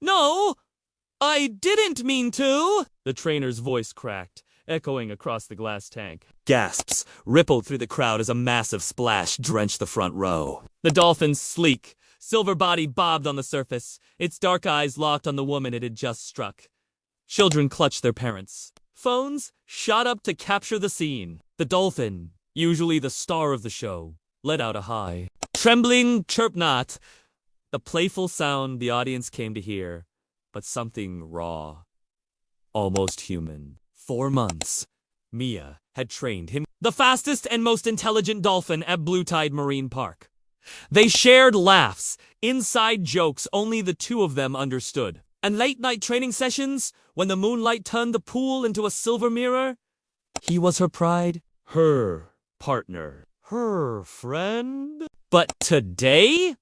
No, I didn't mean to! The trainer's voice cracked, echoing across the glass tank. Gasps rippled through the crowd as a massive splash drenched the front row. The dolphin's sleek, silver body bobbed on the surface, its dark eyes locked on the woman it had just struck. Children clutched their parents. Phones shot up to capture the scene. The dolphin, usually the star of the show, let out a high, trembling chirp not, the playful sound the audience came to hear, but something raw, almost human. 4 months. Mia had trained him, the fastest and most intelligent dolphin at Blue Tide Marine Park. They shared laughs, inside jokes only the two of them understood. And late-night training sessions, when the moonlight turned the pool into a silver mirror, he was her pride, her partner, her friend. But today,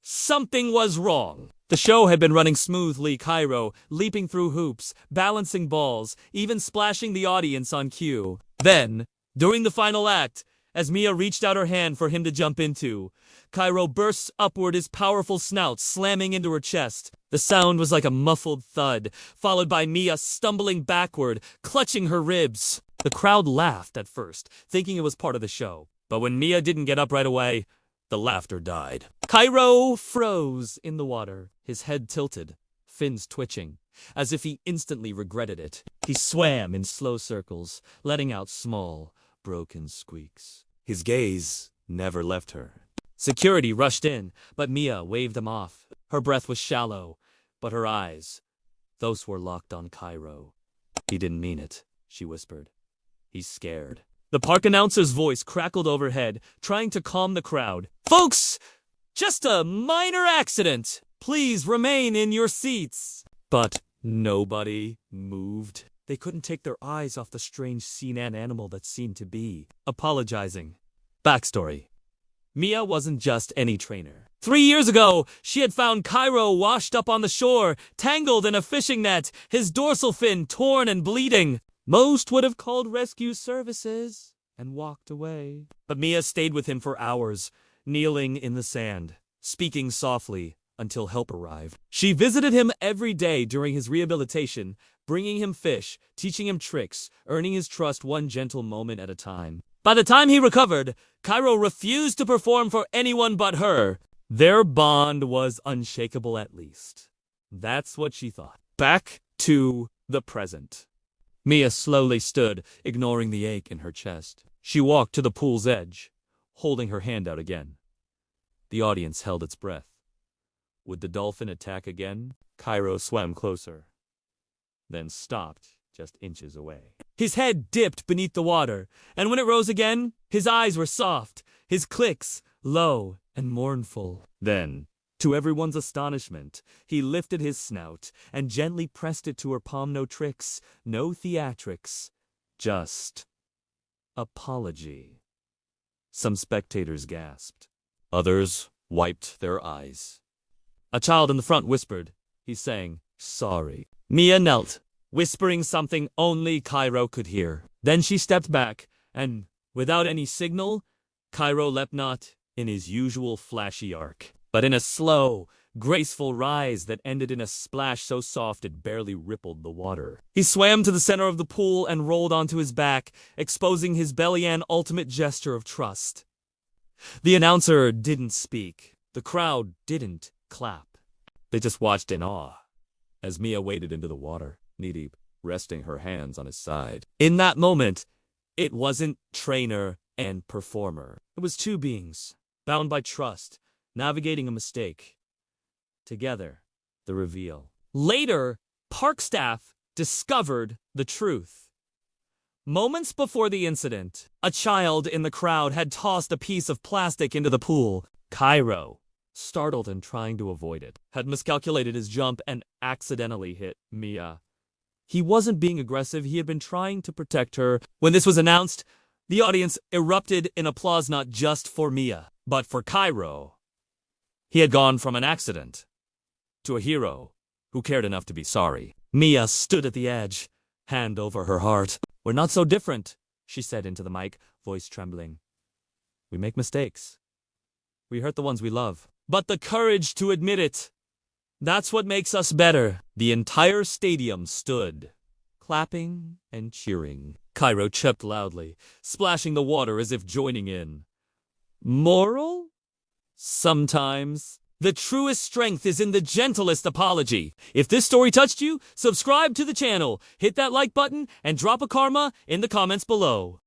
something was wrong. The show had been running smoothly, Cairo, leaping through hoops, balancing balls, even splashing the audience on cue. Then, during the final act, as Mia reached out her hand for him to jump into, Cairo bursts upward, his powerful snout slamming into her chest. The sound was like a muffled thud, followed by Mia stumbling backward, clutching her ribs. The crowd laughed at first, thinking it was part of the show. But when Mia didn't get up right away, the laughter died. Cairo froze in the water, his head tilted, fins twitching, as if he instantly regretted it. He swam in slow circles, letting out small, broken squeaks. His gaze never left her. Security rushed in, but Mia waved them off. Her breath was shallow, but her eyes, those were locked on Cairo. He didn't mean it, she whispered. He's scared. The park announcer's voice crackled overhead, trying to calm the crowd. Folks, just a minor accident. Please remain in your seats. But nobody moved. They couldn't take their eyes off the strange sea animal that seemed to be apologizing. Backstory. Mia wasn't just any trainer. 3 years ago, she had found Cairo washed up on the shore, tangled in a fishing net, his dorsal fin torn and bleeding. Most would have called rescue services and walked away. But Mia stayed with him for hours, kneeling in the sand, speaking softly until help arrived. She visited him every day during his rehabilitation, bringing him fish, teaching him tricks, earning his trust one gentle moment at a time. By the time he recovered, Cairo refused to perform for anyone but her. Their bond was unshakable, at least. That's what she thought. Back to the present. Mia slowly stood, ignoring the ache in her chest. She walked to the pool's edge, holding her hand out again. The audience held its breath. Would the dolphin attack again? Cairo swam closer, then stopped just inches away. His head dipped beneath the water, and when it rose again, his eyes were soft, his clicks low and mournful. Then, to everyone's astonishment, he lifted his snout and gently pressed it to her palm. No tricks, no theatrics, just apology. Some spectators gasped. Others wiped their eyes. A child in the front whispered. He sang, "Sorry." Mia knelt, whispering something only Cairo could hear. Then she stepped back, and, without any signal, Cairo leapt not in his usual flashy arc, but in a slow, graceful rise that ended in a splash so soft it barely rippled the water. He swam to the center of the pool and rolled onto his back, exposing his belly, an ultimate gesture of trust. The announcer didn't speak. The crowd didn't clap. They just watched in awe as Mia waded into the water, knee-deep, resting her hands on his side. In that moment, it wasn't trainer and performer. It was two beings, bound by trust, navigating a mistake. Together, the reveal. Later, park staff discovered the truth. Moments before the incident, a child in the crowd had tossed a piece of plastic into the pool. Cairo, startled and trying to avoid it, had miscalculated his jump and accidentally hit Mia. He wasn't being aggressive, he had been trying to protect her. When this was announced, the audience erupted in applause, not just for Mia, but for Cairo. He had gone from an accident to a hero who cared enough to be sorry. Mia stood at the edge, hand over her heart. "We're not so different," she said into the mic, voice trembling. "We make mistakes. We hurt the ones we love. But the courage to admit it, That's what makes us better. The entire stadium stood, clapping and cheering. Cairo chirped loudly, splashing the water as if joining in. Moral? Sometimes the truest strength is in the gentlest apology. If this story touched you, subscribe to the channel, hit that like button, and drop a karma in the comments below.